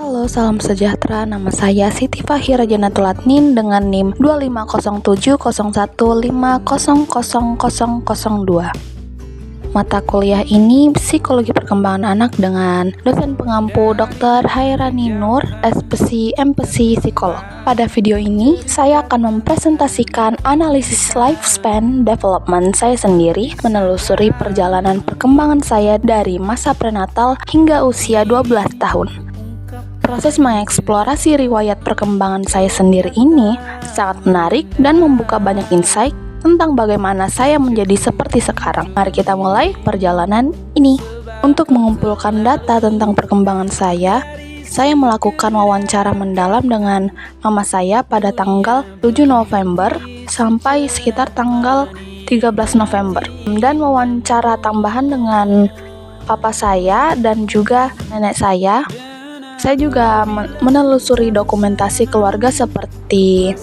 Halo, salam sejahtera. Nama saya Siti Fahira Janatul Adnin dengan NIM 250701500002. Mata kuliah ini Psikologi Perkembangan Anak dengan dosen pengampu Dr. Hairani Nur, SPSI, MPSI, Psikolog. Pada video ini, saya akan mempresentasikan analisis lifespan development saya sendiri, menelusuri perjalanan perkembangan saya dari masa prenatal hingga usia 12 tahun. Proses mengeksplorasi riwayat perkembangan saya sendiri ini sangat menarik dan membuka banyak insight tentang bagaimana saya menjadi seperti sekarang. Mari kita mulai perjalanan ini. Untuk mengumpulkan data tentang perkembangan saya melakukan wawancara mendalam dengan mama saya pada tanggal 7 November sampai sekitar tanggal 13 November. Dan wawancara tambahan dengan papa saya dan juga nenek saya. Saya juga menelusuri dokumentasi keluarga seperti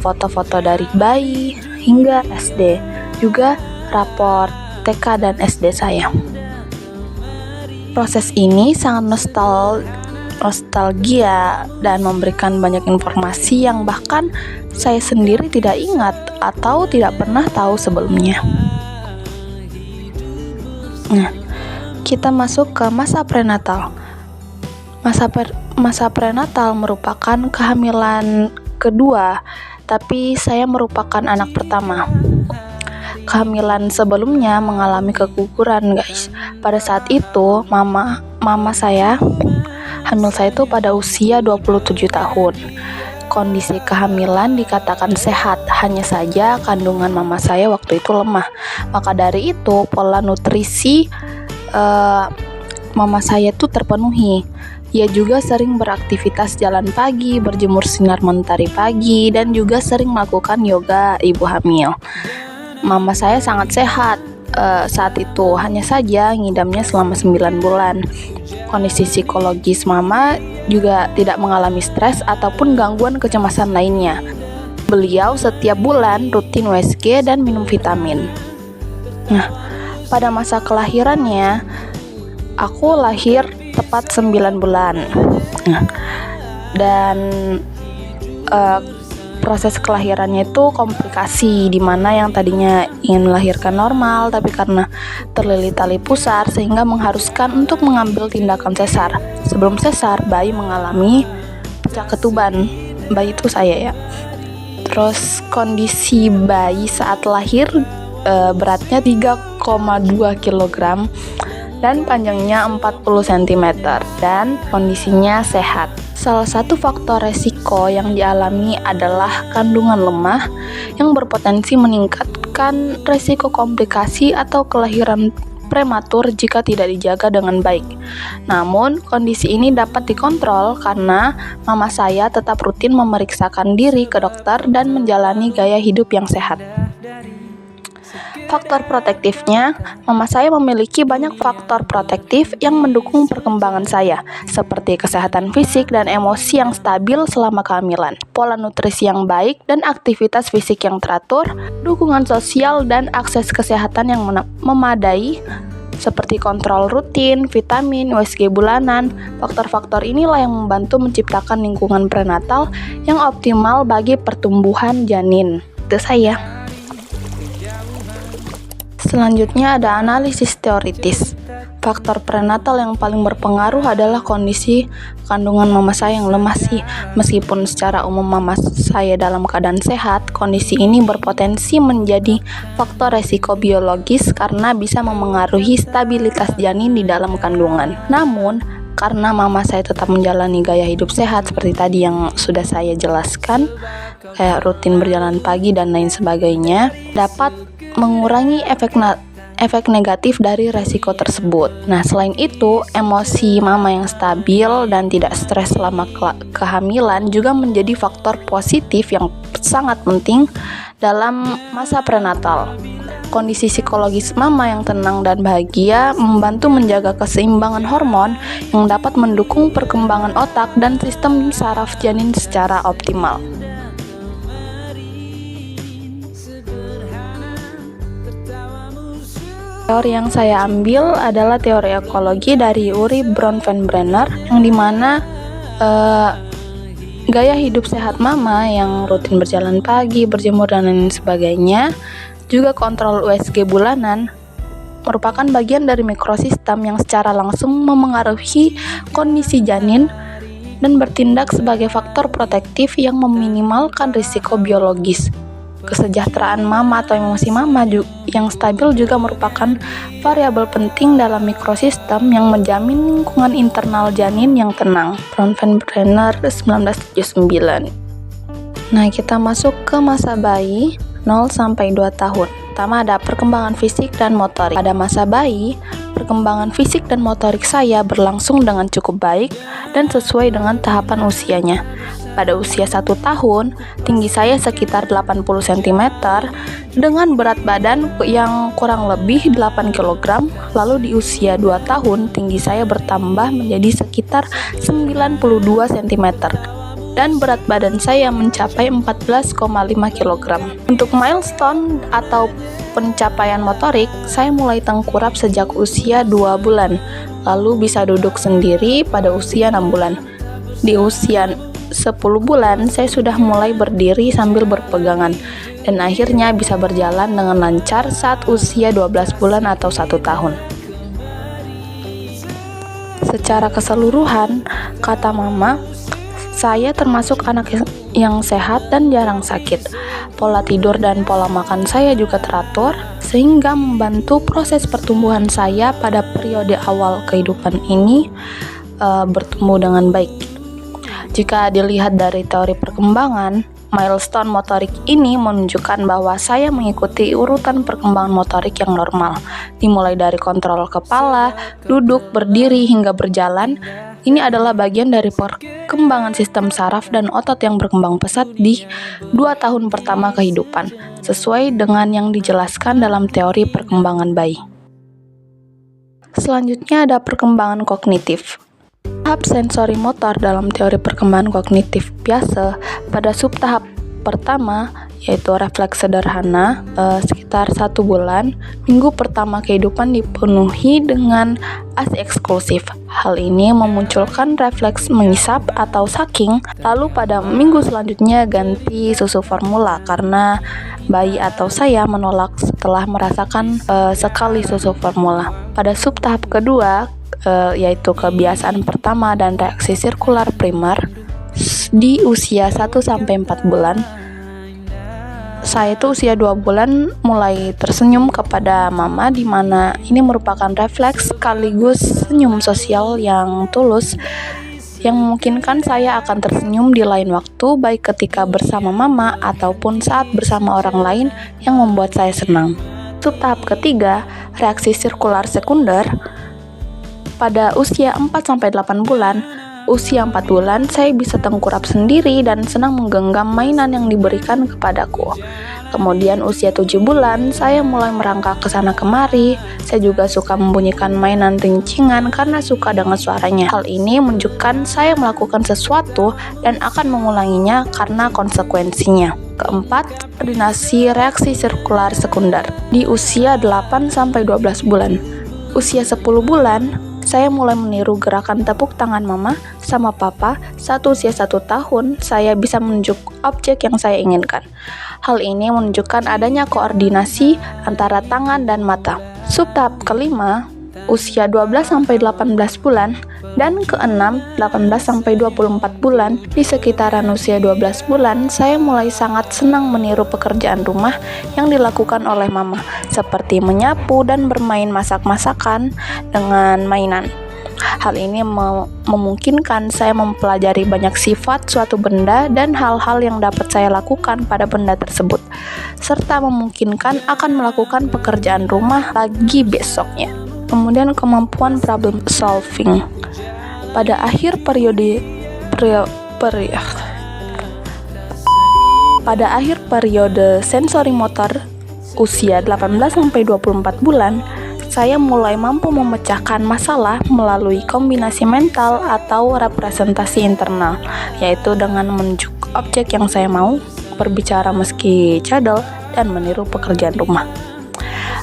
foto-foto dari bayi hingga SD, juga rapor TK dan SD saya. Proses ini sangat nostalgia dan memberikan banyak informasi yang bahkan saya sendiri tidak ingat atau tidak pernah tahu sebelumnya. Nah, kita masuk ke masa prenatal. Masa prenatal merupakan kehamilan kedua, tapi saya merupakan anak pertama. Kehamilan sebelumnya mengalami keguguran, guys. Pada saat itu, mama saya hamil saya itu pada usia 27 tahun. Kondisi kehamilan dikatakan sehat, hanya saja kandungan mama saya waktu itu lemah. Maka dari itu, pola nutrisi mama saya itu terpenuhi. Ia juga sering beraktivitas jalan pagi, berjemur sinar mentari pagi, dan juga sering melakukan yoga ibu hamil. Mama saya sangat sehat saat itu, hanya saja ngidamnya selama 9 bulan. Kondisi psikologis mama juga tidak mengalami stres ataupun gangguan kecemasan lainnya. Beliau setiap bulan rutin USG dan minum vitamin. Nah, pada masa kelahirannya, aku lahir tepat 9 bulan. Nah, dan proses kelahirannya itu komplikasi, dimana yang tadinya ingin melahirkan normal tapi karena terlilit tali pusar sehingga mengharuskan untuk mengambil tindakan sesar. Sebelum sesar, bayi mengalami pecah ketuban. Bayi itu saya ya. Terus kondisi bayi saat lahir beratnya 3,2 kg dan panjangnya 40 cm dan kondisinya sehat. Salah satu faktor resiko yang dialami adalah kandungan lemah yang berpotensi meningkatkan resiko komplikasi atau kelahiran prematur jika tidak dijaga dengan baik. Namun, kondisi ini dapat dikontrol karena mama saya tetap rutin memeriksakan diri ke dokter dan menjalani gaya hidup yang sehat. Faktor protektifnya, mama saya memiliki banyak faktor protektif yang mendukung perkembangan saya, seperti kesehatan fisik dan emosi yang stabil selama kehamilan, pola nutrisi yang baik dan aktivitas fisik yang teratur, dukungan sosial dan akses kesehatan yang memadai, seperti kontrol rutin, vitamin, USG bulanan. Faktor-faktor inilah yang membantu menciptakan lingkungan prenatal yang optimal bagi pertumbuhan janin. Itu saya. Selanjutnya ada analisis teoritis. Faktor prenatal yang paling berpengaruh adalah kondisi kandungan mama saya yang lemah sih. Meskipun secara umum mama saya dalam keadaan sehat, kondisi ini berpotensi menjadi faktor resiko biologis karena bisa memengaruhi stabilitas janin di dalam kandungan. Namun, karena mama saya tetap menjalani gaya hidup sehat seperti tadi yang sudah saya jelaskan, kayak rutin berjalan pagi dan lain sebagainya, dapat mengurangi efek negatif dari resiko tersebut. Nah, selain itu, emosi mama yang stabil dan tidak stres selama kehamilan juga menjadi faktor positif yang sangat penting dalam masa prenatal. Kondisi psikologis mama yang tenang dan bahagia membantu menjaga keseimbangan hormon yang dapat mendukung perkembangan otak dan sistem saraf janin secara optimal. Teori yang saya ambil adalah teori ekologi dari Uri Bronfenbrenner, yang dimana gaya hidup sehat mama yang rutin berjalan pagi, berjemur, dan lain sebagainya, juga kontrol USG bulanan, merupakan bagian dari mikrosistem yang secara langsung memengaruhi kondisi janin dan bertindak sebagai faktor protektif yang meminimalkan risiko biologis. Kesejahteraan mama atau emosi mama yang stabil juga merupakan variabel penting dalam mikrosistem yang menjamin lingkungan internal janin yang tenang. Bronfenbrenner 1979. Nah, kita masuk ke masa bayi 0-2 tahun. Pertama ada perkembangan fisik dan motorik. Pada masa bayi, perkembangan fisik dan motorik saya berlangsung dengan cukup baik dan sesuai dengan tahapan usianya. Pada usia 1 tahun, tinggi saya sekitar 80 cm dengan berat badan yang kurang lebih 8 kg. Lalu di usia 2 tahun, tinggi saya bertambah menjadi sekitar 92 cm. Dan berat badan saya mencapai 14,5 kg. Untuk milestone atau pencapaian motorik, saya mulai tengkurap sejak usia 2 bulan, lalu bisa duduk sendiri pada usia 6 bulan. Di usia 10 bulan, saya sudah mulai berdiri sambil berpegangan, dan akhirnya bisa berjalan dengan lancar saat usia 12 bulan atau 1 tahun. Secara keseluruhan, kata mama, saya termasuk anak yang sehat dan jarang sakit. Pola tidur dan pola makan saya juga teratur, sehingga membantu proses pertumbuhan saya pada periode awal kehidupan ini bertumbuh dengan baik. Jika dilihat dari teori perkembangan, milestone motorik ini menunjukkan bahwa saya mengikuti urutan perkembangan motorik yang normal, dimulai dari kontrol kepala, duduk, berdiri, hingga berjalan. Ini adalah bagian dari perkembangan sistem saraf dan otot yang berkembang pesat di 2 tahun pertama kehidupan, sesuai dengan yang dijelaskan dalam teori perkembangan bayi. Selanjutnya ada perkembangan kognitif. Tahap sensori motor dalam teori perkembangan kognitif biasa pada subtahap pertama, yaitu refleks sederhana, sekitar 1 bulan. Minggu pertama kehidupan dipenuhi dengan ASI eksklusif. Hal ini memunculkan refleks mengisap atau sucking. Lalu pada minggu selanjutnya ganti susu formula karena bayi atau saya menolak setelah merasakan sekali susu formula. Pada subtahap kedua, yaitu kebiasaan pertama dan reaksi sirkular primer di usia 1-4 bulan. Saya itu usia 2 bulan mulai tersenyum kepada mama, di mana ini merupakan refleks sekaligus senyum sosial yang tulus yang memungkinkan saya akan tersenyum di lain waktu, baik ketika bersama mama ataupun saat bersama orang lain yang membuat saya senang. Tahap ketiga, reaksi sirkular sekunder. Pada usia 4-8 bulan, usia 4 bulan, saya bisa tengkurap sendiri dan senang menggenggam mainan yang diberikan kepadaku. Kemudian usia 7 bulan, saya mulai merangkak ke sana kemari. Saya juga suka membunyikan mainan rincingan karena suka dengan suaranya. Hal ini menunjukkan saya melakukan sesuatu dan akan mengulanginya karena konsekuensinya. Keempat, koordinasi reaksi sirkular sekunder. Di usia 8-12 bulan, usia 10 bulan, saya mulai meniru gerakan tepuk tangan mama sama papa. Saat usia 1 tahun, saya bisa menunjuk objek yang saya inginkan. Hal ini menunjukkan adanya koordinasi antara tangan dan mata. Subtahap kelima, usia 12-18 bulan, dan keenam, 18-24 bulan. Di sekitaran usia 12 bulan, saya mulai sangat senang meniru pekerjaan rumah yang dilakukan oleh mama, seperti menyapu dan bermain masak-masakan dengan mainan. Hal ini memungkinkan saya mempelajari banyak sifat suatu benda dan hal-hal yang dapat saya lakukan pada benda tersebut, serta memungkinkan akan melakukan pekerjaan rumah lagi besoknya. Kemudian kemampuan problem solving. Pada akhir periode sensori motor usia 18-24 bulan, saya mulai mampu memecahkan masalah melalui kombinasi mental atau representasi internal, yaitu dengan menunjuk objek yang saya mau, berbicara meski cadel, dan meniru pekerjaan rumah.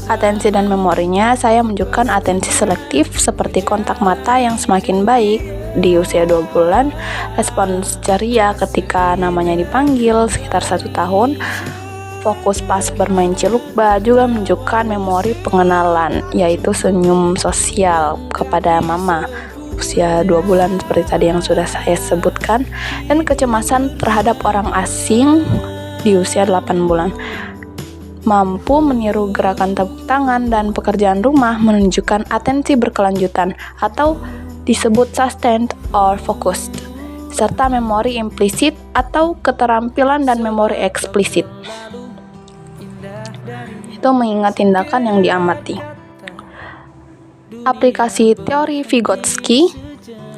Atensi dan memorinya, saya menunjukkan atensi selektif seperti kontak mata yang semakin baik di usia 2 bulan, respons ceria ketika namanya dipanggil sekitar 1 tahun, fokus pas bermain cilukba, juga menunjukkan memori pengenalan, yaitu senyum sosial kepada mama usia 2 bulan seperti tadi yang sudah saya sebutkan, dan kecemasan terhadap orang asing di usia 8 bulan. Mampu meniru gerakan tepuk tangan dan pekerjaan rumah, menunjukkan atensi berkelanjutan atau disebut sustained or focused, serta memori implisit atau keterampilan dan memori eksplisit. Itu mengingat tindakan yang diamati. Aplikasi teori Vygotsky,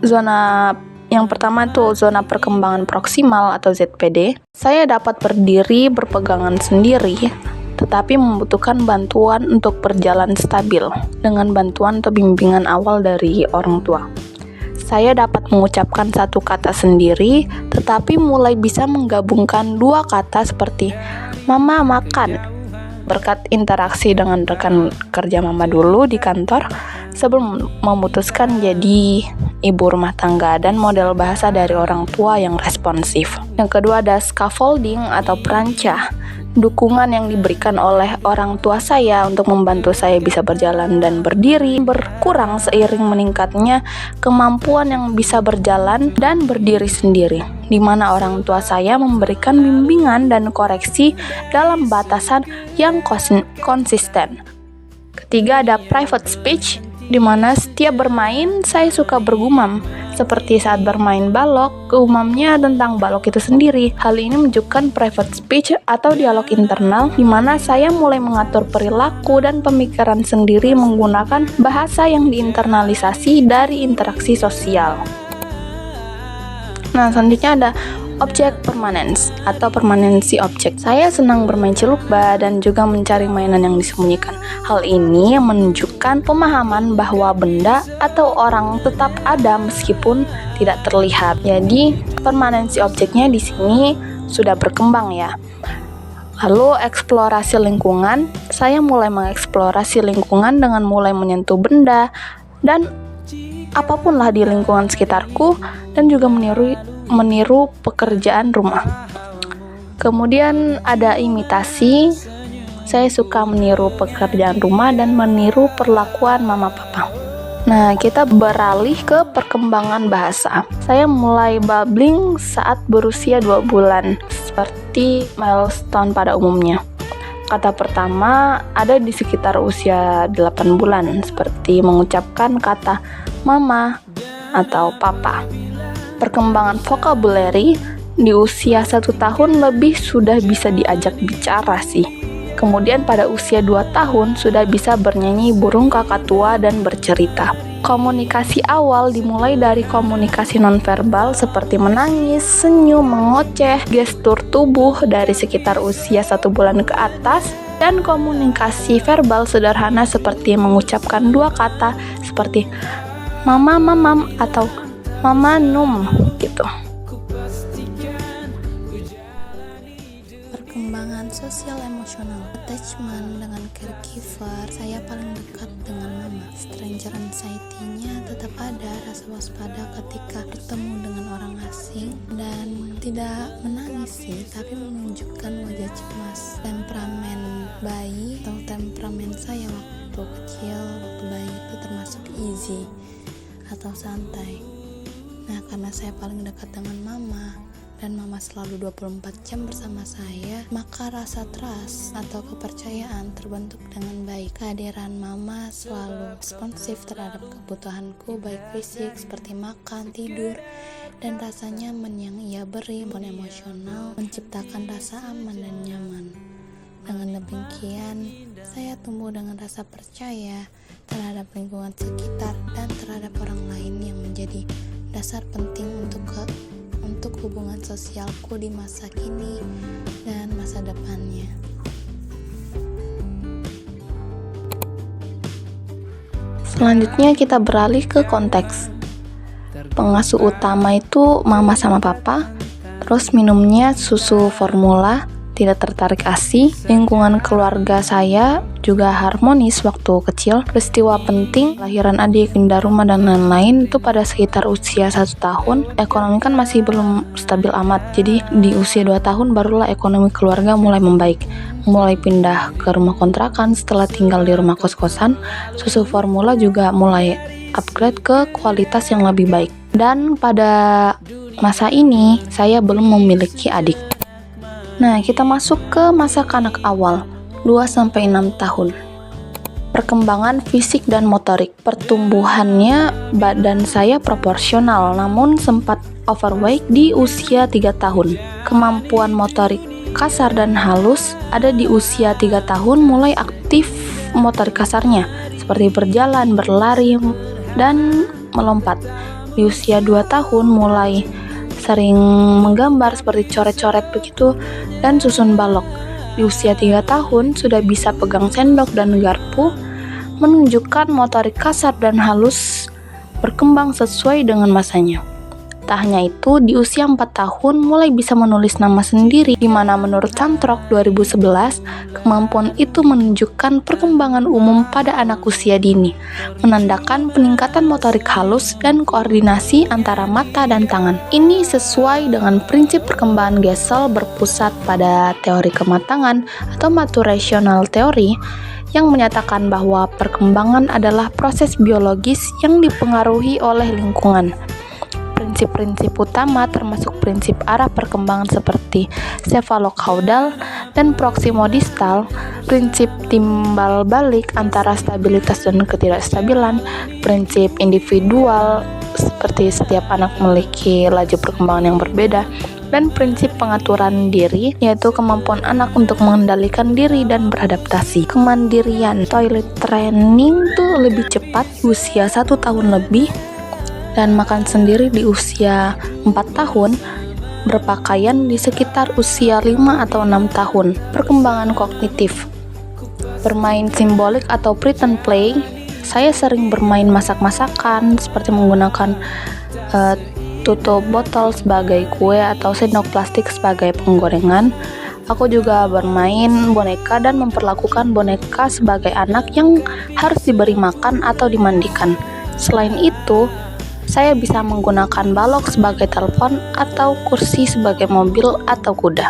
zona yang pertama itu zona perkembangan proksimal atau ZPD. Saya dapat berdiri berpegangan sendiri, tetapi membutuhkan bantuan untuk berjalan stabil dengan bantuan atau bimbingan awal dari orang tua. Saya dapat mengucapkan satu kata sendiri, tetapi mulai bisa menggabungkan 2 kata seperti "Mama makan" berkat interaksi dengan rekan kerja mama dulu di kantor sebelum memutuskan jadi ibu rumah tangga, dan model bahasa dari orang tua yang responsif. Yang kedua ada scaffolding atau perancah. Dukungan yang diberikan oleh orang tua saya untuk membantu saya bisa berjalan dan berdiri berkurang seiring meningkatnya kemampuan yang bisa berjalan dan berdiri sendiri, di mana orang tua saya memberikan bimbingan dan koreksi dalam batasan yang konsisten. Ketiga ada private speech, di mana setiap bermain saya suka bergumam, seperti saat bermain balok, gumamnya tentang balok itu sendiri. Hal ini menunjukkan private speech atau dialog internal, di mana saya mulai mengatur perilaku dan pemikiran sendiri menggunakan bahasa yang diinternalisasi dari interaksi sosial. Nah, selanjutnya ada object permanence atau permanensi objek. Saya senang bermain cilukba dan juga mencari mainan yang disembunyikan. Hal ini menunjukkan pemahaman bahwa benda atau orang tetap ada meskipun tidak terlihat. Jadi, permanensi objeknya di sini sudah berkembang ya. Lalu eksplorasi lingkungan, saya mulai mengeksplorasi lingkungan dengan mulai menyentuh benda dan apapun lah di lingkungan sekitarku, dan juga meniru pekerjaan rumah. Kemudian ada imitasi. Saya suka meniru pekerjaan rumah dan meniru perlakuan mama papa. Nah, kita beralih ke perkembangan bahasa. Saya mulai babbling saat berusia 2 bulan, seperti milestone pada umumnya. Kata pertama ada di sekitar usia 8 bulan, seperti mengucapkan kata mama atau papa. Perkembangan vocabulary di usia 1 tahun lebih sudah bisa diajak bicara sih. Kemudian pada usia 2 tahun sudah bisa bernyanyi burung kakatua dan bercerita. Komunikasi awal dimulai dari komunikasi nonverbal seperti menangis, senyum, mengoceh, gestur tubuh dari sekitar usia 1 bulan ke atas, dan komunikasi verbal sederhana seperti mengucapkan 2 kata seperti mama mamam atau mama num gitu. Perkembangan sosial emosional, attachment dengan caregiver, saya paling dekat dengan mama. Stranger anxiety-nya tetap ada, rasa waspada ketika bertemu dengan orang asing, dan tidak menangis sih, tapi menunjukkan wajah cemas. Temperamen bayi atau temperamen saya waktu kecil, waktu bayi itu termasuk easy atau santai. Nah, karena saya paling dekat dengan mama dan mama selalu 24 jam bersama saya, maka rasa trust atau kepercayaan terbentuk dengan baik. Kehadiran mama selalu responsif terhadap kebutuhanku, baik fisik seperti makan, tidur, dan rasa nyaman yang ia beri. Maupun emosional menciptakan rasa aman dan nyaman. Dengan demikian, saya tumbuh dengan rasa percaya terhadap lingkungan sekitar dan terhadap orang lain yang menjadi dasar penting untuk hubungan sosialku di masa kini dan masa depannya. Selanjutnya kita beralih ke konteks. Pengasuh utama itu mama sama papa, terus minumnya susu formula, tidak tertarik ASI. Lingkungan keluarga saya juga harmonis waktu kecil. Peristiwa penting, lahiran adik, pindah rumah, dan lain-lain itu pada sekitar usia 1 tahun. Ekonomi kan masih belum stabil amat, jadi di usia 2 tahun barulah ekonomi keluarga mulai membaik. Mulai pindah ke rumah kontrakan setelah tinggal di rumah kos-kosan. Susu formula juga mulai upgrade ke kualitas yang lebih baik. Dan pada masa ini saya belum memiliki adik. Nah, kita masuk ke masa kanak awal, 2-6 tahun. Perkembangan fisik dan motorik. Pertumbuhannya badan saya proporsional, namun sempat overweight di usia 3 tahun. Kemampuan motorik kasar dan halus ada di usia 3 tahun, mulai aktif motorik kasarnya, seperti berjalan, berlari, dan melompat. Di usia 2 tahun mulai sering menggambar seperti coret-coret begitu dan susun balok. Di usia 3 tahun sudah bisa pegang sendok dan garpu, menunjukkan motorik kasar dan halus berkembang sesuai dengan masanya. Tak hanya itu, di usia 4 tahun mulai bisa menulis nama sendiri, di mana menurut Cantrok 2011, kemampuan itu menunjukkan perkembangan umum pada anak usia dini, menandakan peningkatan motorik halus dan koordinasi antara mata dan tangan. Ini sesuai dengan prinsip perkembangan Gesell berpusat pada teori kematangan atau maturational theory, yang menyatakan bahwa perkembangan adalah proses biologis yang dipengaruhi oleh lingkungan. Prinsip-prinsip utama termasuk prinsip arah perkembangan seperti cephalocauda dan proximodistal, prinsip timbal balik antara stabilitas dan ketidakstabilan, prinsip individual seperti setiap anak memiliki laju perkembangan yang berbeda, dan prinsip pengaturan diri, yaitu kemampuan anak untuk mengendalikan diri dan beradaptasi. Kemandirian, toilet training tuh lebih cepat usia 1 tahun lebih, dan makan sendiri di usia 4 tahun, berpakaian di sekitar usia 5 atau 6 tahun. Perkembangan kognitif, bermain simbolik atau pretend play. Saya sering bermain masak-masakan seperti menggunakan tutup botol sebagai kue atau sendok plastik sebagai penggorengan. Aku juga bermain boneka dan memperlakukan boneka sebagai anak yang harus diberi makan atau dimandikan. Selain itu, saya bisa menggunakan balok sebagai telepon atau kursi sebagai mobil atau kuda.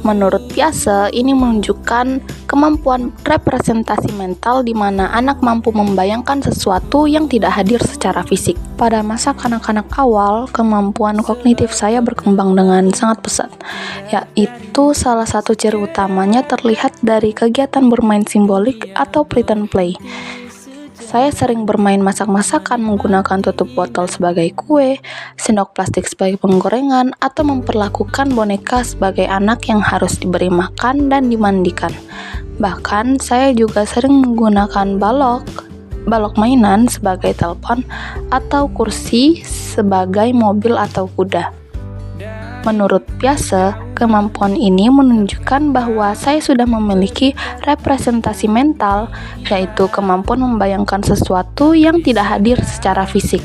Menurut Piaget, ini menunjukkan kemampuan representasi mental di mana anak mampu membayangkan sesuatu yang tidak hadir secara fisik. Pada masa kanak-kanak awal, kemampuan kognitif saya berkembang dengan sangat pesat, yaitu salah satu ciri utamanya terlihat dari kegiatan bermain simbolik atau pretend play. Saya sering bermain masak-masakan menggunakan tutup botol sebagai kue, sendok plastik sebagai penggorengan, atau memperlakukan boneka sebagai anak yang harus diberi makan dan dimandikan. Bahkan, saya juga sering menggunakan balok mainan sebagai telepon atau kursi sebagai mobil atau kuda. Menurut Piaget, kemampuan ini menunjukkan bahwa saya sudah memiliki representasi mental, yaitu kemampuan membayangkan sesuatu yang tidak hadir secara fisik,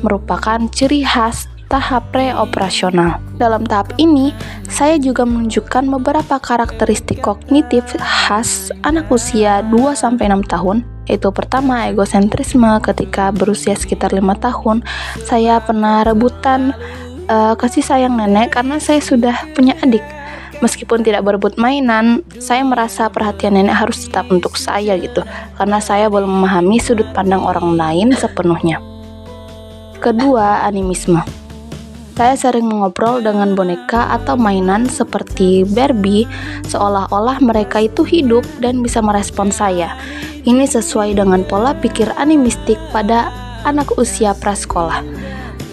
merupakan ciri khas tahap pre-operasional. Dalam tahap ini, saya juga menunjukkan beberapa karakteristik kognitif khas anak usia 2-6 tahun, yaitu pertama, egosentrisme. Ketika berusia sekitar 5 tahun, saya pernah rebutan kasih sayang nenek karena saya sudah punya adik. Meskipun tidak berebut mainan, saya merasa perhatian nenek harus tetap untuk saya gitu, karena saya belum memahami sudut pandang orang lain sepenuhnya. Kedua, animisme. Saya sering mengobrol dengan boneka atau mainan seperti Barbie, seolah-olah mereka itu hidup dan bisa merespon saya. Ini sesuai dengan pola pikir animistik pada anak usia prasekolah.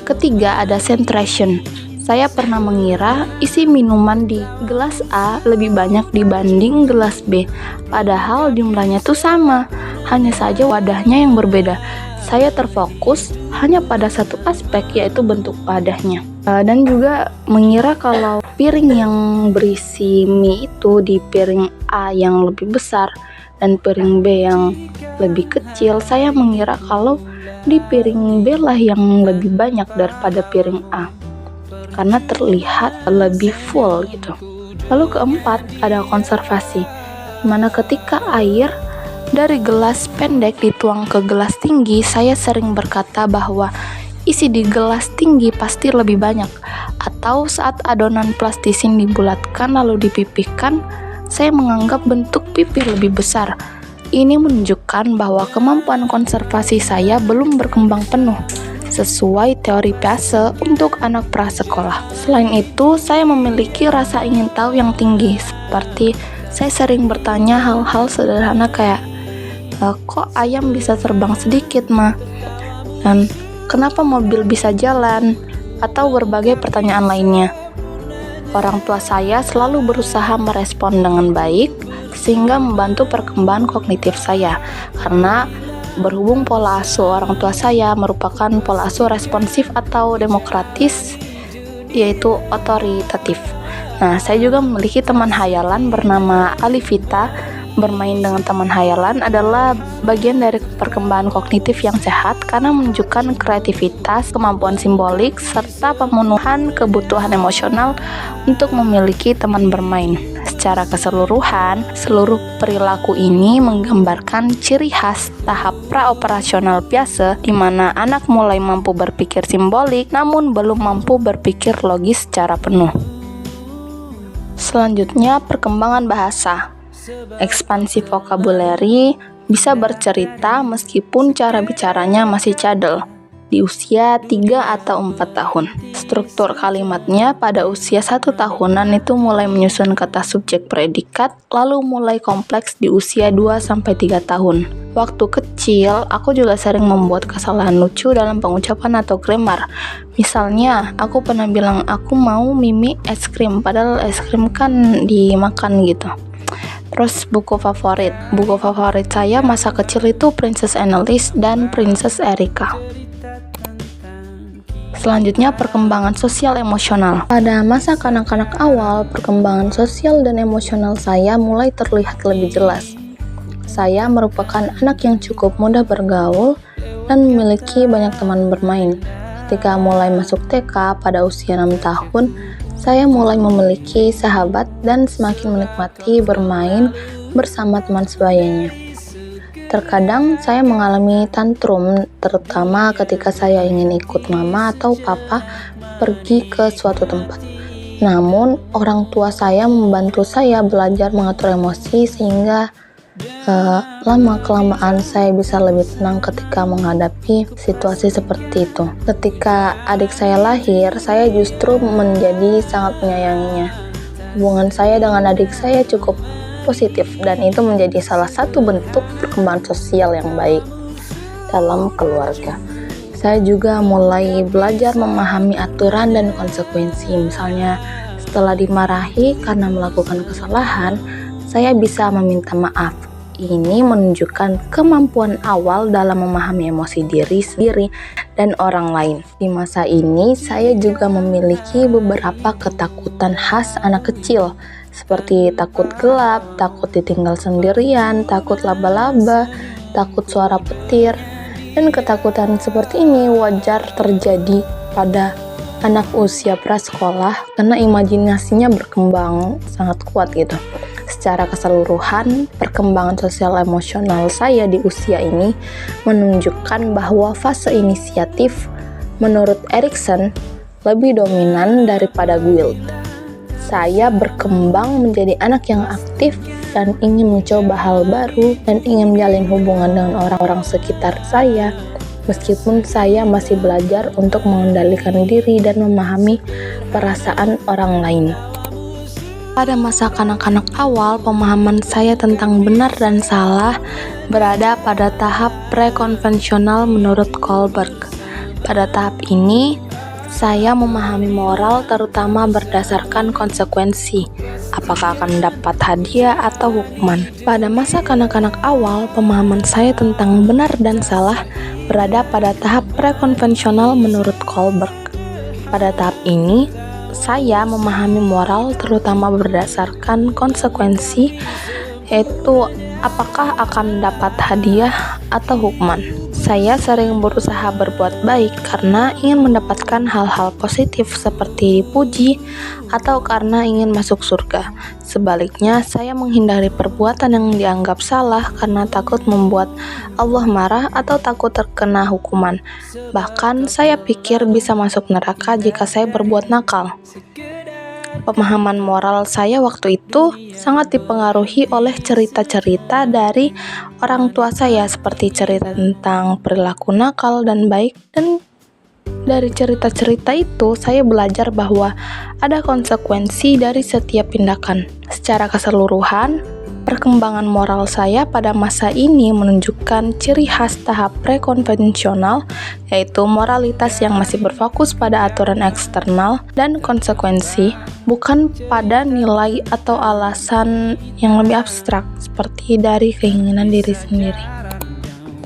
Ketiga, ada centration. Saya pernah mengira isi minuman di gelas A lebih banyak dibanding gelas B, padahal jumlahnya tuh sama, hanya saja wadahnya yang berbeda. Saya terfokus hanya pada satu aspek, yaitu bentuk wadahnya. Dan juga mengira kalau piring yang berisi mie itu di piring A yang lebih besar dan piring B yang lebih kecil. Saya mengira kalau di piring B lah yang lebih banyak daripada piring A, karena terlihat lebih full gitu. Lalu keempat, ada konservasi, di mana ketika air dari gelas pendek dituang ke gelas tinggi, saya sering berkata bahwa isi di gelas tinggi pasti lebih banyak. Atau saat adonan plastisin dibulatkan lalu dipipihkan, saya menganggap bentuk pipih lebih besar. Ini menunjukkan bahwa kemampuan konservasi saya belum berkembang penuh, sesuai teori Piaget untuk anak prasekolah. Selain itu, saya memiliki rasa ingin tahu yang tinggi, seperti saya sering bertanya hal-hal sederhana kayak, kok ayam bisa terbang sedikit, Ma? Dan kenapa mobil bisa jalan? Atau berbagai pertanyaan lainnya. Orang tua saya selalu berusaha merespon dengan baik, sehingga membantu perkembangan kognitif saya, karena berhubung pola asuh orang tua saya merupakan pola asuh responsif atau demokratis, yaitu otoritatif. Nah, saya juga memiliki teman hayalan bernama Alivita. Bermain dengan teman hayalan adalah bagian dari perkembangan kognitif yang sehat karena menunjukkan kreativitas, kemampuan simbolik, serta pemenuhan kebutuhan emosional untuk memiliki teman bermain. Secara keseluruhan, seluruh perilaku ini menggambarkan ciri khas tahap praoperasional Piaget, di mana anak mulai mampu berpikir simbolik namun belum mampu berpikir logis secara penuh. Selanjutnya, perkembangan bahasa. Ekspansi vocabulary, bisa bercerita meskipun cara bicaranya masih cadel di usia 3 atau 4 tahun. Struktur kalimatnya pada usia 1 tahunan itu mulai menyusun kata subjek predikat, lalu mulai kompleks di usia 2-3 tahun. Waktu kecil, aku juga sering membuat kesalahan lucu dalam pengucapan atau grammar. Misalnya, aku pernah bilang aku mau Mimi es krim, padahal es krim kan dimakan gitu. Terus buku favorit saya masa kecil itu Princess Anneliese dan Princess Erika. Selanjutnya, perkembangan sosial emosional. Pada masa kanak-kanak awal, perkembangan sosial dan emosional saya mulai terlihat lebih jelas. Saya merupakan anak yang cukup mudah bergaul dan memiliki banyak teman bermain. Ketika mulai masuk TK pada usia 6 tahun, saya mulai memiliki sahabat dan semakin menikmati bermain bersama teman sebayanya. Terkadang saya mengalami tantrum, terutama ketika saya ingin ikut mama atau papa pergi ke suatu tempat. Namun, orang tua saya membantu saya belajar mengatur emosi sehingga lama-kelamaan saya bisa lebih tenang ketika menghadapi situasi seperti itu. Ketika adik saya lahir, saya justru menjadi sangat menyayanginya. Hubungan saya dengan adik saya cukup positif dan itu menjadi salah satu bentuk perkembangan sosial yang baik dalam keluarga. Saya juga mulai belajar memahami aturan dan konsekuensi. Misalnya, setelah dimarahi karena melakukan kesalahan, saya bisa meminta maaf. Ini menunjukkan kemampuan awal dalam memahami emosi diri sendiri dan orang lain. Di masa ini, saya juga memiliki beberapa ketakutan khas anak kecil, seperti takut gelap, takut ditinggal sendirian, takut laba-laba, takut suara petir. Dan ketakutan seperti ini wajar terjadi pada anak usia prasekolah karena imajinasinya berkembang sangat kuat gitu. Secara keseluruhan, perkembangan sosial emosional saya di usia ini menunjukkan bahwa fase inisiatif menurut Erikson lebih dominan daripada Guild. Saya berkembang menjadi anak yang aktif dan ingin mencoba hal baru dan ingin menjalin hubungan dengan orang-orang sekitar saya, meskipun saya masih belajar untuk mengendalikan diri dan memahami perasaan orang lain. Pada masa kanak-kanak awal, pemahaman saya tentang benar dan salah berada pada tahap prekonvensional menurut Kohlberg. Pada tahap ini, saya memahami moral terutama berdasarkan konsekuensi, apakah akan dapat hadiah atau hukuman. Pada masa kanak-kanak awal, pemahaman saya tentang benar dan salah berada pada tahap prekonvensional menurut Kohlberg. Pada tahap ini, saya memahami moral terutama berdasarkan konsekuensi, yaitu apakah akan dapat hadiah atau hukuman. Saya sering berusaha berbuat baik karena ingin mendapatkan hal-hal positif seperti dipuji atau karena ingin masuk surga. Sebaliknya, saya menghindari perbuatan yang dianggap salah karena takut membuat Allah marah atau takut terkena hukuman. Bahkan, saya pikir bisa masuk neraka jika saya berbuat nakal. Pemahaman moral saya waktu itu sangat dipengaruhi oleh cerita-cerita dari orang tua saya, seperti cerita tentang perilaku nakal dan baik. Dan dari cerita-cerita itu saya belajar bahwa ada konsekuensi dari setiap tindakan. Secara keseluruhan, perkembangan moral saya pada masa ini menunjukkan ciri khas tahap prekonvensional, yaitu moralitas yang masih berfokus pada aturan eksternal dan konsekuensi, bukan pada nilai atau alasan yang lebih abstrak, seperti dari keinginan diri sendiri.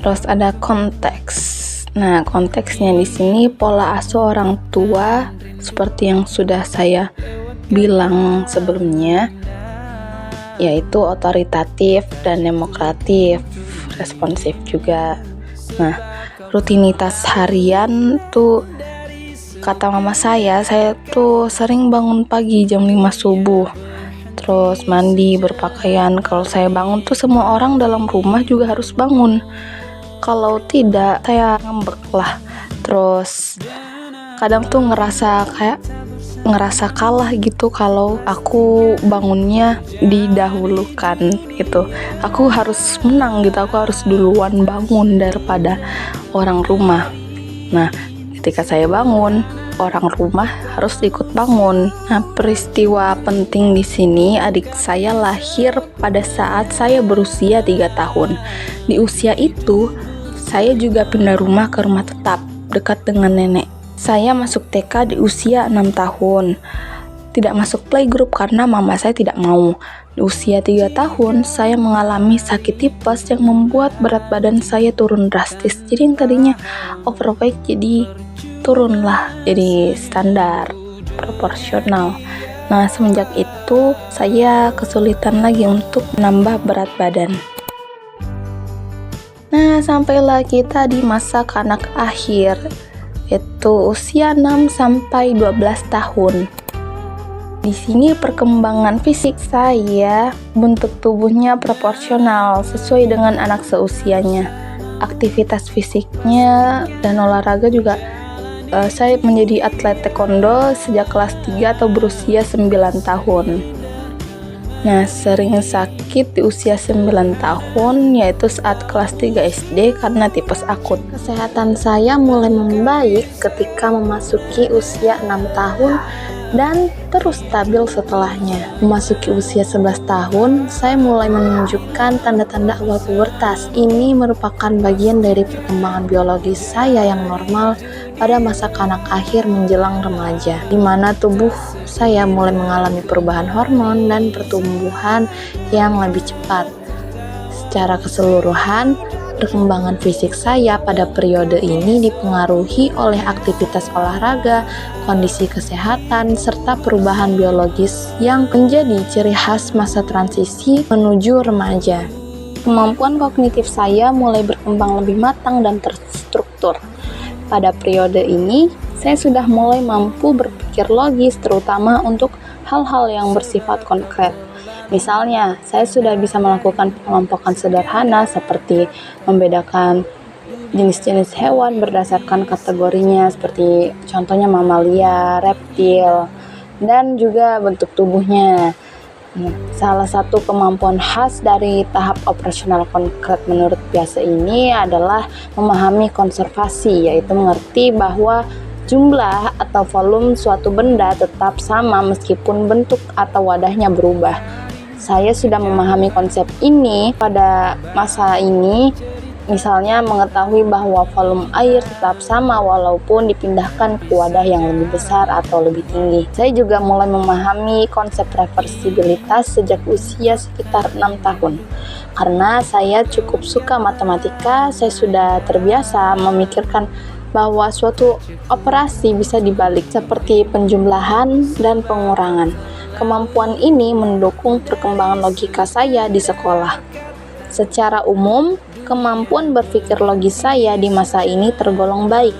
Terus ada konteks. Nah, konteksnya di sini pola asuh orang tua, seperti yang sudah saya bilang sebelumnya, yaitu otoritatif dan demokratif, responsif juga. Nah, rutinitas harian tuh, kata mama saya tuh sering bangun pagi jam 5 subuh, terus mandi, berpakaian. Kalau saya bangun tuh semua orang dalam rumah juga harus bangun. Kalau tidak, saya ngambek lah. Terus kadang tuh ngerasa kalah gitu kalau aku bangunnya didahulukan gitu. Aku harus menang gitu, aku harus duluan bangun daripada orang rumah. Nah, ketika saya bangun, orang rumah harus ikut bangun. Nah, peristiwa penting di sini, adik saya lahir pada saat saya berusia 3 tahun. Di usia itu, saya juga pindah rumah ke rumah tetap dekat dengan nenek. Saya masuk TK di usia 6 tahun. Tidak masuk playgroup karena mama saya tidak mau. Di usia 3 tahun, saya mengalami sakit tipes yang membuat berat badan saya turun drastis. Jadi yang tadinya overweight jadi turunlah, jadi standar, proporsional. Nah, semenjak itu saya kesulitan lagi untuk menambah berat badan. Nah, sampailah kita di masa kanak akhir, yaitu usia 6 sampai 12 tahun. Di sini perkembangan fisik saya, bentuk tubuhnya proporsional sesuai dengan anak seusianya. Aktivitas fisiknya dan olahraga juga, saya menjadi atlet taekwondo sejak kelas 3 atau berusia 9 tahun. Nah, sering sakit di usia 9 tahun, yaitu saat kelas 3 SD karena tipes akut. Kesehatan saya mulai membaik ketika memasuki usia 6 tahun dan terus stabil setelahnya. Memasuki usia 11 tahun, saya mulai menunjukkan tanda-tanda awal pubertas. Ini merupakan bagian dari perkembangan biologis saya yang normal pada masa kanak akhir menjelang remaja, di mana tubuh saya mulai mengalami perubahan hormon dan pertumbuhan yang lebih cepat. Secara keseluruhan, perkembangan fisik saya pada periode ini dipengaruhi oleh aktivitas olahraga, kondisi kesehatan, serta perubahan biologis yang menjadi ciri khas masa transisi menuju remaja. Kemampuan kognitif saya mulai berkembang lebih matang dan terstruktur. Pada periode ini, saya sudah mulai mampu berpikir logis, terutama untuk hal-hal yang bersifat konkret. Misalnya, saya sudah bisa melakukan pengelompokan sederhana seperti membedakan jenis-jenis hewan berdasarkan kategorinya, seperti contohnya mamalia, reptil, dan juga bentuk tubuhnya. Nah, salah satu kemampuan khas dari tahap operasional konkret menurut biasa ini adalah memahami konservasi, yaitu mengerti bahwa jumlah atau volume suatu benda tetap sama meskipun bentuk atau wadahnya berubah. Saya sudah memahami konsep ini pada masa ini, misalnya mengetahui bahwa volume air tetap sama walaupun dipindahkan ke wadah yang lebih besar atau lebih tinggi. Saya juga mulai memahami konsep reversibilitas sejak usia sekitar 6 tahun. Karena saya cukup suka matematika, saya sudah terbiasa memikirkan bahwa suatu operasi bisa dibalik seperti penjumlahan dan pengurangan. Kemampuan ini mendukung perkembangan logika saya di sekolah. Secara umum, Kemampuan berpikir logis saya di masa ini tergolong baik.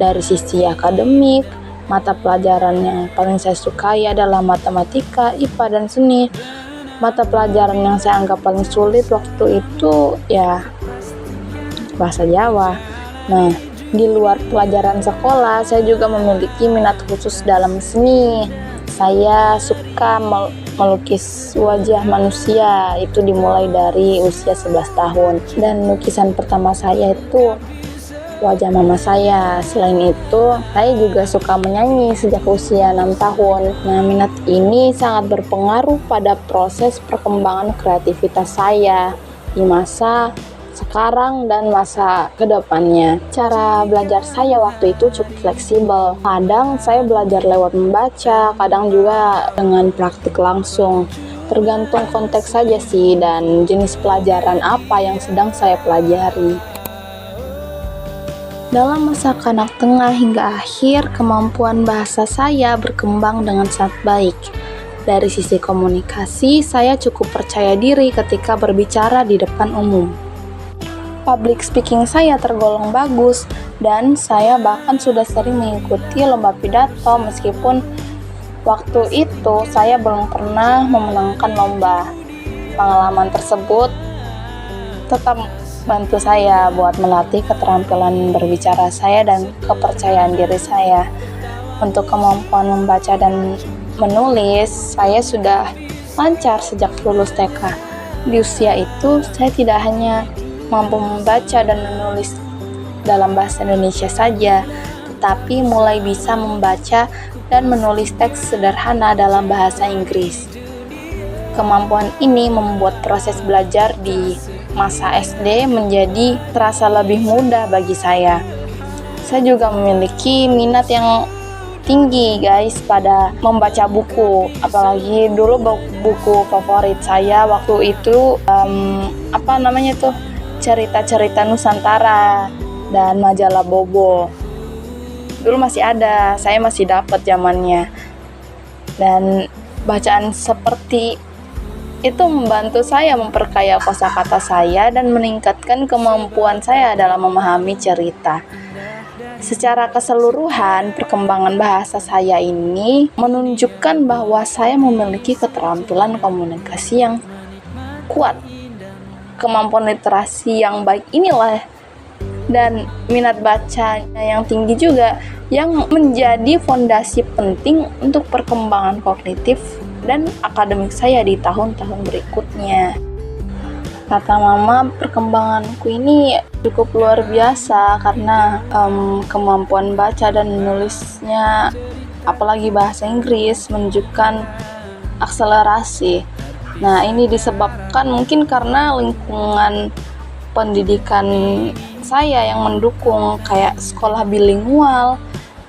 Dari sisi akademik, mata pelajaran yang paling saya sukai adalah matematika, IPA, dan seni. Mata pelajaran yang saya anggap paling sulit waktu itu ya bahasa Jawa. Nah, di luar pelajaran sekolah, saya juga memiliki minat khusus dalam seni. Saya suka melukis wajah manusia, itu dimulai dari usia 11 tahun. Dan lukisan pertama saya itu wajah mama saya. Selain itu, saya juga suka menyanyi sejak usia 6 tahun. Nah, minat ini sangat berpengaruh pada proses perkembangan kreativitas saya di masa sekarang dan masa kedepannya. Cara belajar saya waktu itu cukup fleksibel. Kadang saya belajar lewat membaca, kadang juga dengan praktik langsung. Tergantung konteks saja sih dan jenis pelajaran apa yang sedang saya pelajari. Dalam masa kanak tengah hingga akhir, kemampuan bahasa saya berkembang dengan sangat baik. Dari sisi komunikasi, saya cukup percaya diri ketika berbicara di depan umum. Public speaking saya tergolong bagus, dan saya bahkan sudah sering mengikuti lomba pidato meskipun waktu itu saya belum pernah memenangkan lomba. Pengalaman tersebut tetap bantu saya buat melatih keterampilan berbicara saya dan kepercayaan diri saya. Untuk kemampuan membaca dan menulis, saya sudah lancar sejak lulus TK. Di usia itu, saya tidak hanya mampu membaca dan menulis dalam bahasa Indonesia saja, tetapi mulai bisa membaca dan menulis teks sederhana dalam bahasa Inggris. Kemampuan ini membuat proses belajar di masa SD menjadi terasa lebih mudah bagi saya. Saya juga memiliki minat yang tinggi guys pada membaca buku, apalagi dulu buku favorit saya waktu itu cerita-cerita Nusantara dan majalah Bobo. Dulu masih ada, saya masih dapat zamannya. Dan bacaan seperti itu membantu saya memperkaya kosakata saya dan meningkatkan kemampuan saya dalam memahami cerita. Secara keseluruhan, perkembangan bahasa saya ini menunjukkan bahwa saya memiliki keterampilan komunikasi yang kuat. Kemampuan literasi yang baik inilah dan minat baca yang tinggi juga yang menjadi fondasi penting untuk perkembangan kognitif dan akademik saya di tahun-tahun berikutnya. Kata mama, perkembanganku ini cukup luar biasa karena kemampuan baca dan menulisnya, apalagi bahasa Inggris, menunjukkan akselerasi. Nah, ini disebabkan mungkin karena lingkungan pendidikan saya yang mendukung, kayak sekolah bilingual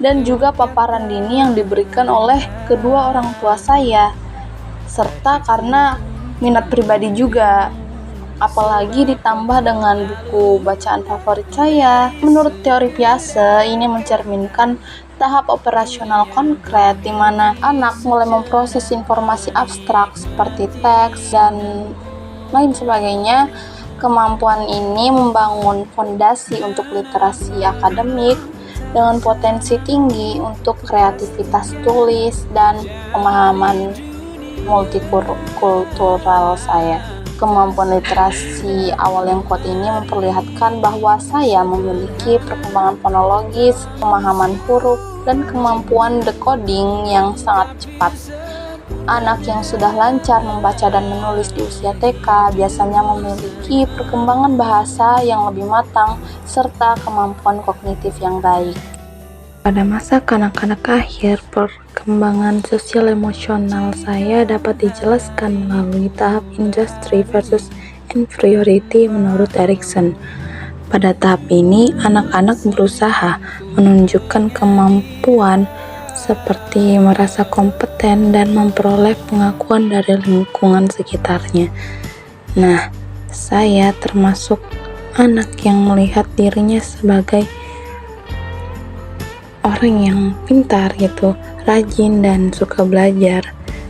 dan juga paparan dini yang diberikan oleh kedua orang tua saya, serta karena minat pribadi juga, apalagi ditambah dengan buku bacaan favorit saya. Menurut teori Piaget, ini mencerminkan tahap operasional konkret di mana anak mulai memproses informasi abstrak seperti teks dan lain sebagainya. Kemampuan ini membangun fondasi untuk literasi akademik dengan potensi tinggi untuk kreativitas tulis dan pemahaman multikultural saya. Kemampuan literasi awal yang kuat ini memperlihatkan bahwa saya memiliki perkembangan fonologis, pemahaman huruf, dan kemampuan decoding yang sangat cepat. Anak yang sudah lancar membaca dan menulis di usia TK biasanya memiliki perkembangan bahasa yang lebih matang serta kemampuan kognitif yang baik. Pada masa kanak-kanak akhir, perkembangan sosial emosional saya dapat dijelaskan melalui tahap industry versus inferiority menurut Erikson. Pada tahap ini, anak-anak berusaha menunjukkan kemampuan seperti merasa kompeten dan memperoleh pengakuan dari lingkungan sekitarnya. Nah, saya termasuk anak yang melihat dirinya sebagai orang yang pintar gitu, rajin dan suka belajar,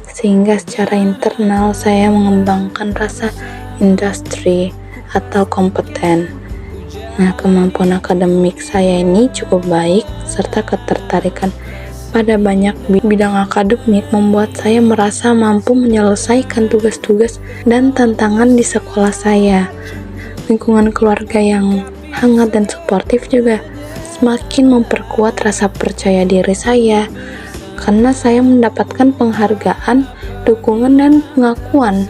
sehingga secara internal saya mengembangkan rasa industri atau kompeten. Nah, kemampuan akademik saya ini cukup baik, serta ketertarikan pada banyak bidang akademik membuat saya merasa mampu menyelesaikan tugas-tugas dan tantangan di sekolah saya. Lingkungan keluarga yang hangat dan suportif juga semakin memperkuat rasa percaya diri saya, karena saya mendapatkan penghargaan, dukungan, dan pengakuan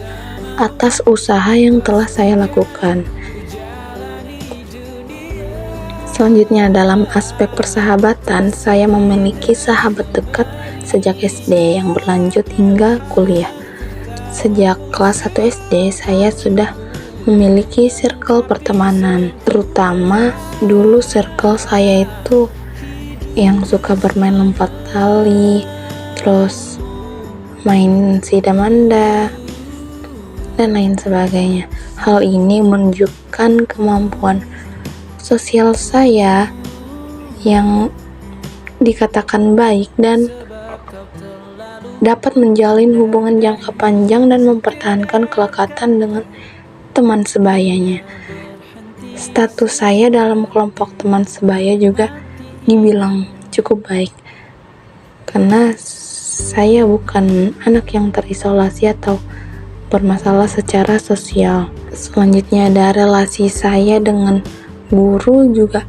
atas usaha yang telah saya lakukan. Selanjutnya, dalam aspek persahabatan, saya memiliki sahabat dekat sejak SD yang berlanjut hingga kuliah. Sejak kelas 1 SD, saya sudah memiliki circle pertemanan, terutama dulu circle saya itu yang suka bermain lompat tali, terus main sidamanda, dan lain sebagainya. Hal ini menunjukkan kemampuan sosial saya yang dikatakan baik dan dapat menjalin hubungan jangka panjang dan mempertahankan kelekatan dengan teman sebayanya. Status saya dalam kelompok teman sebaya juga dibilang cukup baik, karena saya bukan anak yang terisolasi atau bermasalah secara sosial. Selanjutnya, ada relasi saya dengan guru juga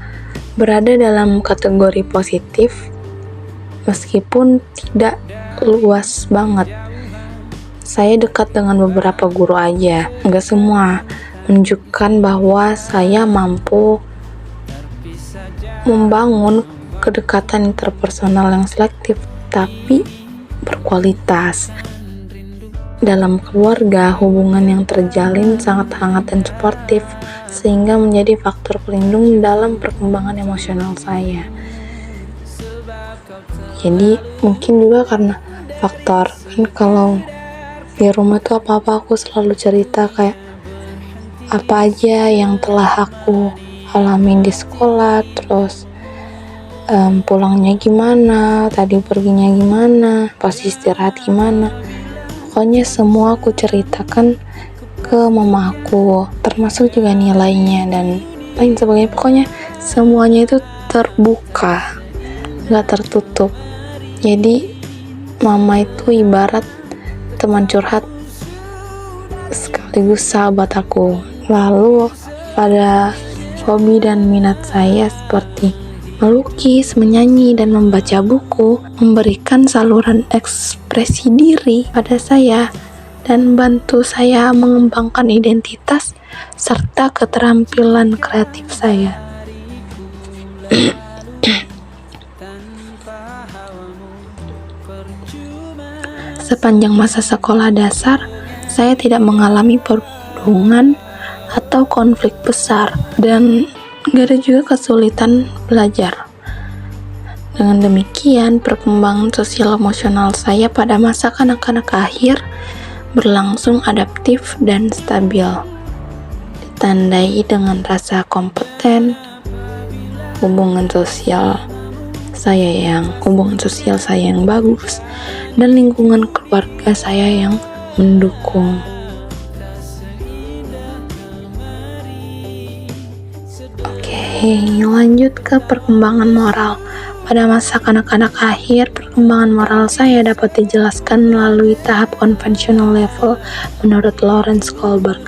berada dalam kategori positif, meskipun tidak luas banget. Saya dekat dengan beberapa guru aja, nggak semua, menunjukkan bahwa saya mampu membangun kedekatan interpersonal yang selektif tapi berkualitas. Dalam keluarga, hubungan yang terjalin sangat hangat dan suportif, sehingga menjadi faktor pelindung dalam perkembangan emosional saya. Jadi mungkin juga karena faktor, kan kalau di rumah tuh apa-apa aku selalu cerita kayak apa aja yang telah aku alamin di sekolah, terus pulangnya gimana, tadi perginya gimana, pas istirahat gimana. Pokoknya semua aku ceritakan ke mama aku, termasuk juga nilainya dan lain sebagainya. Pokoknya semuanya itu terbuka, gak tertutup. Jadi mama itu ibarat teman curhat sekaligus sahabat aku. Lalu pada hobi dan minat saya seperti melukis, menyanyi, dan membaca buku memberikan saluran ekspresi diri pada saya dan bantu saya mengembangkan identitas serta keterampilan kreatif saya. Sepanjang masa sekolah dasar, saya tidak mengalami perundungan atau konflik besar dan gak ada juga kesulitan belajar. Dengan demikian, perkembangan sosial emosional saya pada masa kanak-kanak akhir berlangsung adaptif dan stabil, ditandai dengan rasa kompeten, hubungan sosial saya yang bagus, dan lingkungan keluarga saya yang mendukung. Lanjut ke perkembangan moral. Pada masa kanak-kanak akhir, perkembangan moral saya dapat dijelaskan melalui tahap conventional level menurut Lawrence Kohlberg.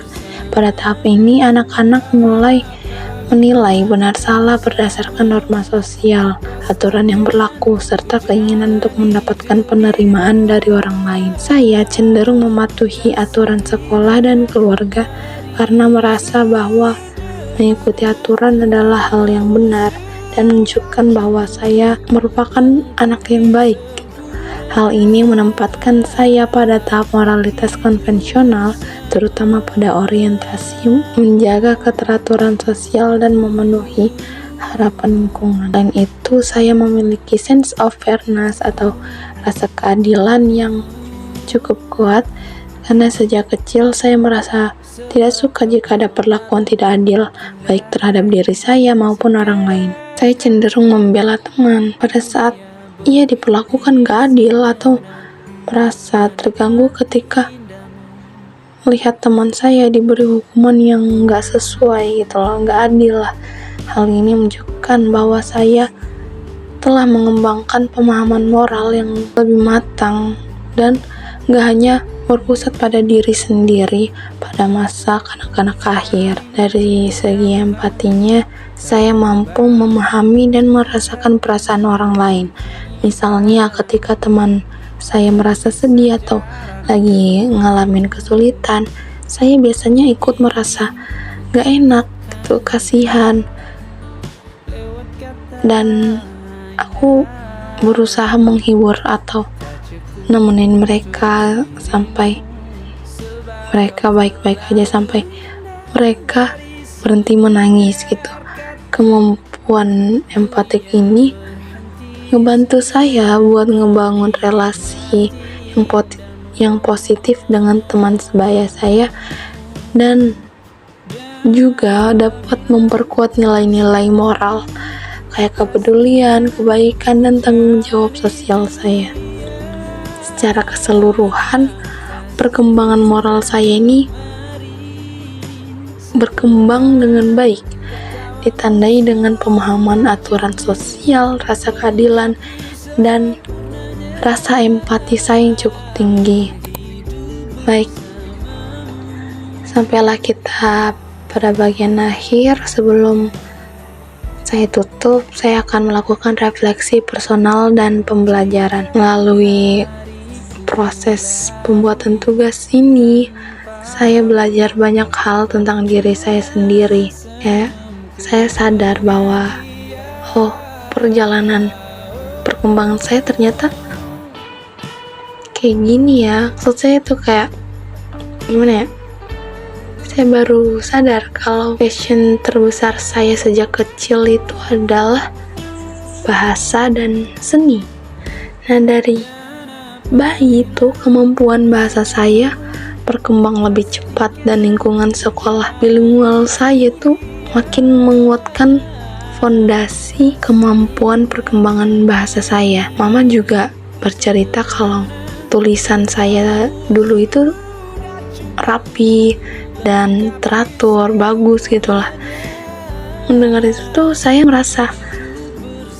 Pada tahap ini, anak-anak mulai menilai benar salah berdasarkan norma sosial, aturan yang berlaku, serta keinginan untuk mendapatkan penerimaan dari orang lain. Saya cenderung mematuhi aturan sekolah dan keluarga karena merasa bahwa mengikuti aturan adalah hal yang benar dan menunjukkan bahwa saya merupakan anak yang baik. Hal ini menempatkan saya pada tahap moralitas konvensional, terutama pada orientasi menjaga keteraturan sosial dan memenuhi harapan lingkungan. Selain itu, saya memiliki sense of fairness atau rasa keadilan yang cukup kuat, karena sejak kecil saya merasa tidak suka jika ada perlakuan tidak adil, baik terhadap diri saya maupun orang lain. Saya cenderung membela teman pada saat ia diperlakukan gak adil atau merasa terganggu ketika melihat teman saya diberi hukuman yang nggak sesuai gitu loh, nggak adil lah. Hal ini menunjukkan bahwa saya telah mengembangkan pemahaman moral yang lebih matang dan nggak hanya berpusat pada diri sendiri pada masa kanak-kanak akhir. Dari segi empatinya, saya mampu memahami dan merasakan perasaan orang lain. Misalnya ketika teman saya merasa sedih atau lagi ngalamin kesulitan, saya biasanya ikut merasa gak enak gitu, kasihan, dan aku berusaha menghibur atau nemenin mereka sampai mereka baik-baik aja, sampai mereka berhenti menangis gitu. Kemampuan empatik ini ngebantu saya buat ngebangun relasi yang positif dengan teman sebaya saya, dan juga dapat memperkuat nilai-nilai moral kayak kepedulian, kebaikan, dan tanggung jawab sosial saya. Secara keseluruhan, perkembangan moral saya ini berkembang dengan baik, ditandai dengan pemahaman aturan sosial, rasa keadilan, dan rasa empati saya yang cukup tinggi. Baik, sampailah kita pada bagian akhir. Sebelum saya tutup, saya akan melakukan refleksi personal dan pembelajaran. Melalui proses pembuatan tugas ini, saya belajar banyak hal tentang diri saya sendiri. Saya sadar bahwa perjalanan perkembangan saya ternyata kayak gini ya. Maksud saya tuh kayak gimana ya, saya baru sadar kalau passion terbesar saya sejak kecil itu adalah bahasa dan seni. Nah, dari bayi itu kemampuan bahasa saya berkembang lebih cepat, dan lingkungan sekolah bilingual saya tuh makin menguatkan fondasi kemampuan perkembangan bahasa saya. Mama juga bercerita kalau tulisan saya dulu itu rapi dan teratur, bagus gitulah. Mendengar itu tuh saya merasa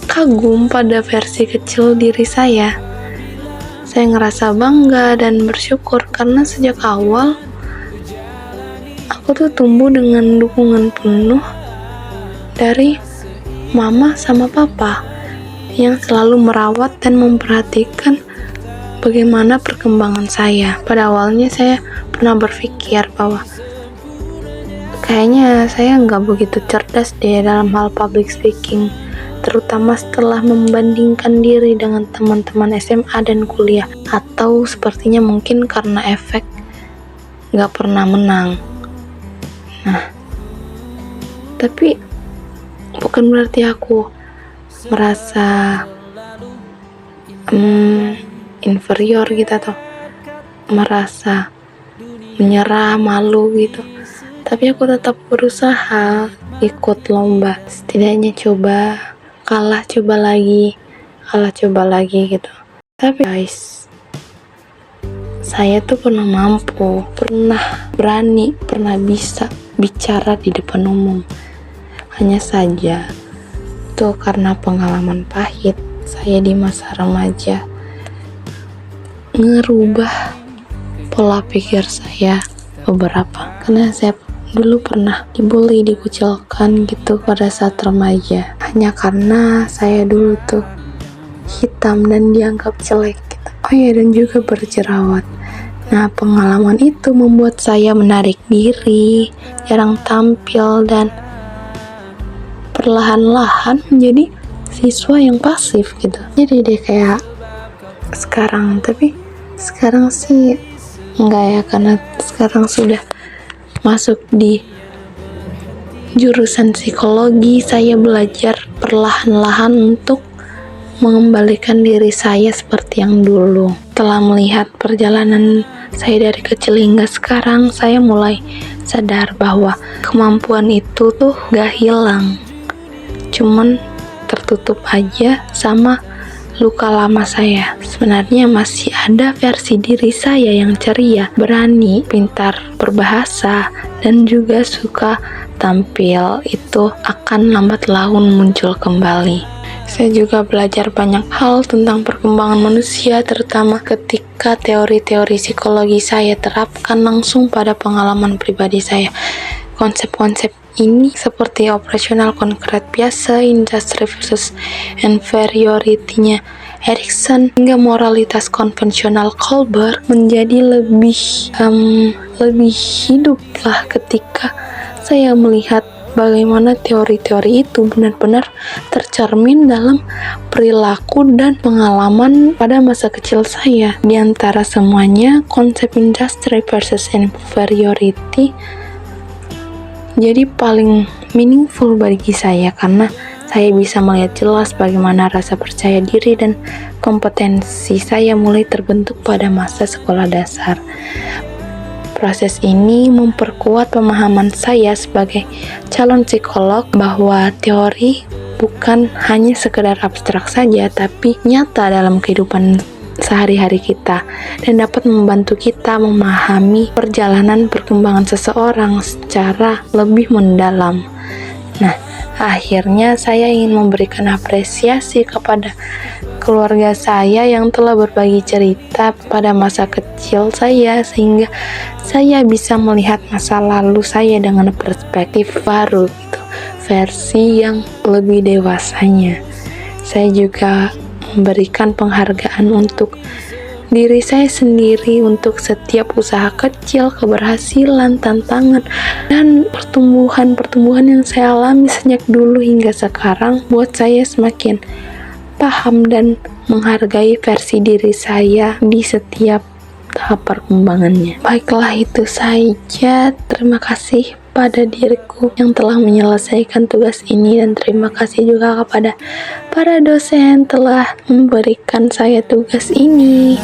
kagum pada versi kecil diri saya. Saya ngerasa bangga dan bersyukur karena sejak awal aku tuh tumbuh dengan dukungan penuh dari mama sama papa yang selalu merawat dan memperhatikan bagaimana perkembangan saya. Pada awalnya saya pernah berpikir bahwa kayaknya saya nggak begitu cerdas deh dalam hal public speaking, terutama setelah membandingkan diri dengan teman-teman SMA dan kuliah, atau sepertinya mungkin karena efek nggak pernah menang. Nah, tapi bukan berarti aku merasa inferior gitu atau merasa menyerah, malu gitu. Tapi aku tetap berusaha ikut lomba, setidaknya kalah coba lagi gitu. Tapi guys, saya tuh pernah mampu, pernah berani, pernah bisa bicara di depan umum. Hanya saja itu karena pengalaman pahit saya di masa remaja ngerubah pola pikir saya beberapa. Karena saya dulu pernah dibully, dikucilkan gitu pada saat remaja, hanya karena saya dulu tuh hitam dan dianggap jelek gitu. Dan juga berjerawat. Nah, pengalaman itu membuat saya menarik diri, jarang tampil, dan perlahan-lahan menjadi siswa yang pasif gitu. Jadi deh kayak sekarang, tapi sekarang sih enggak ya, karena sekarang sudah masuk di jurusan psikologi. Saya belajar perlahan-lahan untuk mengembalikan diri saya seperti yang dulu. Setelah melihat perjalanan saya dari kecil hingga sekarang, saya mulai sadar bahwa kemampuan itu tuh gak hilang, cuman tertutup aja sama luka lama saya. Sebenarnya masih ada versi diri saya yang ceria, berani, pintar berbahasa, dan juga suka tampil. Itu akan lambat laun muncul kembali. Saya juga belajar banyak hal tentang perkembangan manusia, terutama ketika teori-teori psikologi saya terapkan langsung pada pengalaman pribadi saya. Konsep-konsep ini seperti operasional konkret biasa, industri versus inferiority-nya Erikson, hingga moralitas konvensional Kohlberg menjadi lebih hidup lah ketika saya melihat bagaimana teori-teori itu benar-benar tercermin dalam perilaku dan pengalaman pada masa kecil saya. Di antara semuanya, konsep industry versus inferiority jadi paling meaningful bagi saya karena saya bisa melihat jelas bagaimana rasa percaya diri dan kompetensi saya mulai terbentuk pada masa sekolah dasar. Proses ini memperkuat pemahaman saya sebagai calon psikolog bahwa teori bukan hanya sekedar abstrak saja, tapi nyata dalam kehidupan sehari-hari kita dan dapat membantu kita memahami perjalanan perkembangan seseorang secara lebih mendalam. Nah, akhirnya saya ingin memberikan apresiasi kepada keluarga saya yang telah berbagi cerita pada masa kecil saya, sehingga saya bisa melihat masa lalu saya dengan perspektif baru gitu, versi yang lebih dewasanya. Saya juga memberikan penghargaan untuk diri saya sendiri untuk setiap usaha kecil, keberhasilan, tantangan, dan pertumbuhan yang saya alami sejak dulu hingga sekarang buat saya semakin paham dan menghargai versi diri saya di setiap tahap perkembangannya. Baiklah, itu saja. Terima kasih pada diriku yang telah menyelesaikan tugas ini, dan terima kasih juga kepada para dosen telah memberikan saya tugas ini.